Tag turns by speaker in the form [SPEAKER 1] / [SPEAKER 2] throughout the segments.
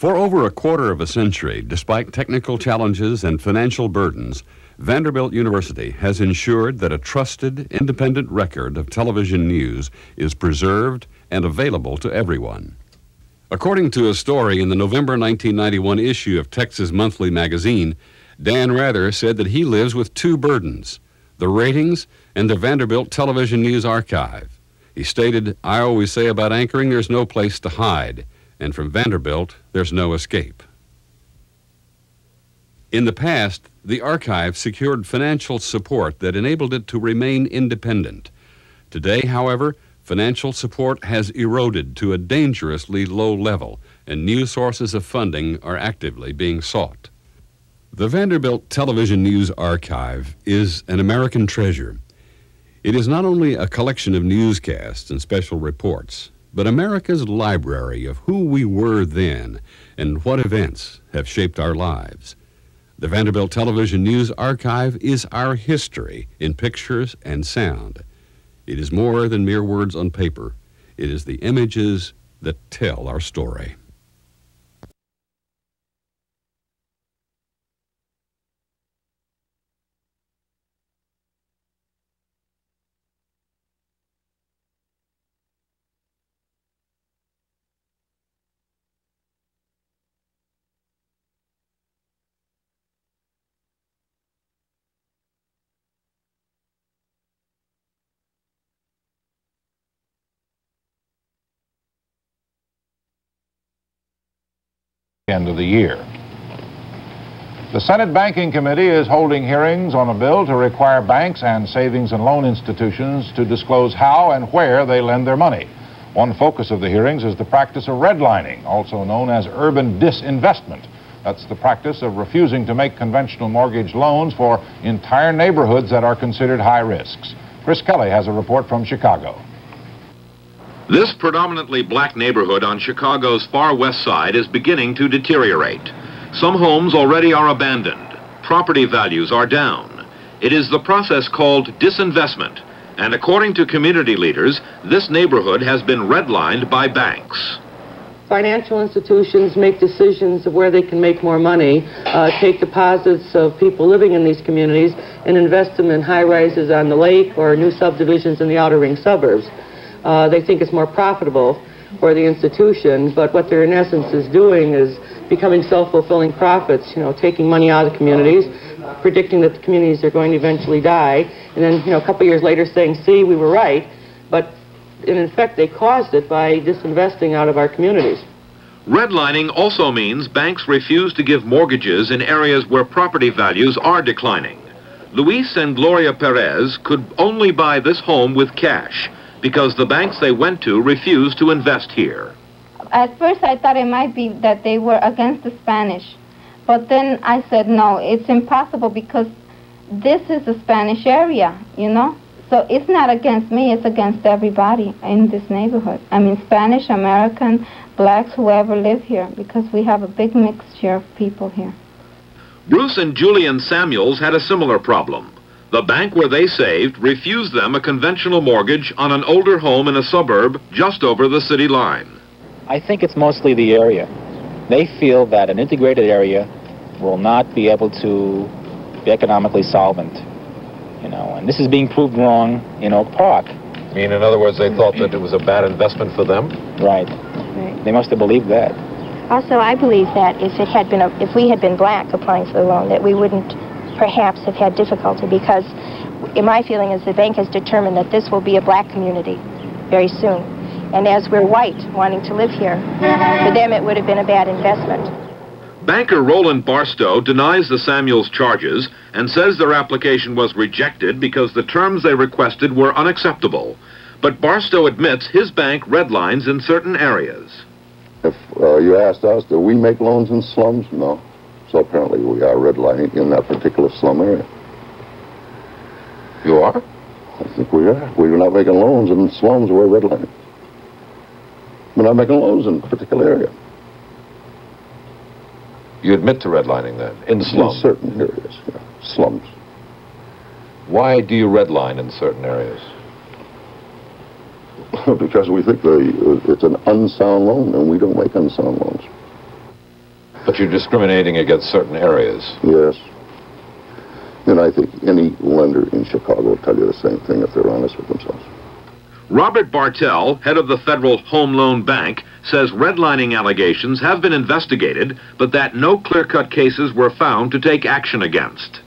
[SPEAKER 1] For over a quarter of a century, despite technical challenges and financial burdens, Vanderbilt University has ensured that a trusted, independent record of television news is preserved and available to everyone. According to a story in the November 1991 issue of Texas Monthly magazine, Dan Rather said that he lives with two burdens, the ratings and the Vanderbilt Television News Archive. He stated, "I always say about anchoring, there's no place to hide, and from Vanderbilt, there's no escape." In the past, the archive secured financial support that enabled it to remain independent. Today, however, financial support has eroded to a dangerously low level, and new sources of funding are actively being sought. The Vanderbilt Television News Archive is an American treasure. It is not only a collection of newscasts and special reports, but America's library of who we were then and what events have shaped our lives. The Vanderbilt Television News Archive is our history in pictures and sound. It is more than mere words on paper. It is the images that tell our story.
[SPEAKER 2] End of the year. The Senate Banking Committee is holding hearings on a bill to require banks and savings and loan institutions to disclose how and where they lend their money. One focus of the hearings is the practice of redlining, also known as urban disinvestment. That's the practice of refusing to make conventional mortgage loans for entire neighborhoods that are considered high risks. Chris Kelly has a report from Chicago.
[SPEAKER 3] This predominantly black neighborhood on Chicago's far west side is beginning to deteriorate. Some homes already are abandoned. Property values are down. It is the process called disinvestment, and according to community leaders, this neighborhood has been redlined by banks.
[SPEAKER 4] Financial institutions make decisions of where they can make more money, take deposits of people living in these communities, and invest them in high-rises on the lake or new subdivisions in the outer ring suburbs. They think it's more profitable for the institution, but what they're in essence is doing is becoming self-fulfilling prophets, taking money out of the communities, predicting that the communities are going to eventually die, and then, a couple years later saying, see, we were right, but in effect they caused it by disinvesting out of our communities.
[SPEAKER 3] Redlining also means banks refuse to give mortgages in areas where property values are declining. Luis and Gloria Perez could only buy this home with cash, because the banks they went to refused to invest here.
[SPEAKER 5] At first I thought it might be that they were against the Spanish, but then I said, no, it's impossible because this is a Spanish area, So it's not against me, it's against everybody in this neighborhood. I mean, Spanish, American, blacks, whoever live here, because we have a big mixture of people here.
[SPEAKER 3] Bruce and Julian Samuels had a similar problem. The bank where they saved refused them a conventional mortgage on an older home in a suburb just over the city line.
[SPEAKER 6] I think it's mostly the area. They feel that an integrated area will not be able to be economically solvent, and this is being proved wrong in Oak Park.
[SPEAKER 7] I mean, in other words, they thought that it was a bad investment for them?
[SPEAKER 6] Right. They must have believed that.
[SPEAKER 8] Also, I believe that if we had been black applying for the loan, that we wouldn't perhaps have had difficulty, because in my feeling is the bank has determined that this will be a black community very soon. And as we're white wanting to live here, for them it would have been a bad investment.
[SPEAKER 3] Banker Roland Barstow denies the Samuels charges and says their application was rejected because the terms they requested were unacceptable. But Barstow admits his bank redlines in certain areas.
[SPEAKER 9] If you asked us, do we make loans in slums? No. So apparently we are redlining in that particular slum area.
[SPEAKER 7] You are?
[SPEAKER 9] I think we are. We're not making loans in slums, we're redlining. We're not making loans in a particular area.
[SPEAKER 7] You admit to redlining then, in slums?
[SPEAKER 9] In certain areas, yeah. Slums.
[SPEAKER 7] Why do you redline in certain areas?
[SPEAKER 9] Because we think it's an unsound loan, and we don't make unsound loans.
[SPEAKER 7] But you're discriminating against certain areas.
[SPEAKER 9] Yes. And I think any lender in Chicago will tell you the same thing if they're honest with themselves.
[SPEAKER 3] Robert Bartell, head of the Federal Home Loan Bank, says redlining allegations have been investigated, but that no clear-cut cases were found to take action against.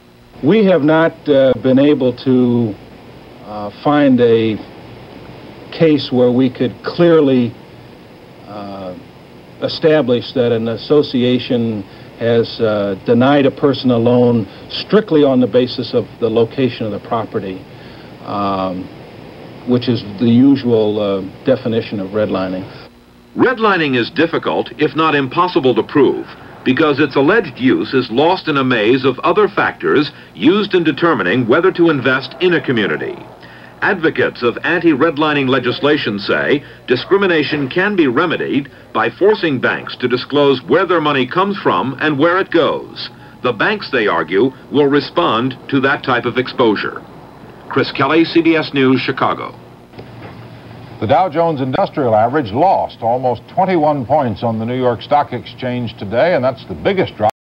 [SPEAKER 10] We have not been able to find a case where we could clearly establish that an association has denied a person a loan strictly on the basis of the location of the property, which is the usual definition of redlining.
[SPEAKER 3] Redlining is difficult, if not impossible, to prove, because its alleged use is lost in a maze of other factors used in determining whether to invest in a community. Advocates of anti-redlining legislation say discrimination can be remedied by forcing banks to disclose where their money comes from and where it goes. The banks, they argue, will respond to that type of exposure. Chris Kelly, CBS News, Chicago.
[SPEAKER 2] The Dow Jones Industrial Average lost almost 21 points on the New York Stock Exchange today, and that's the biggest drop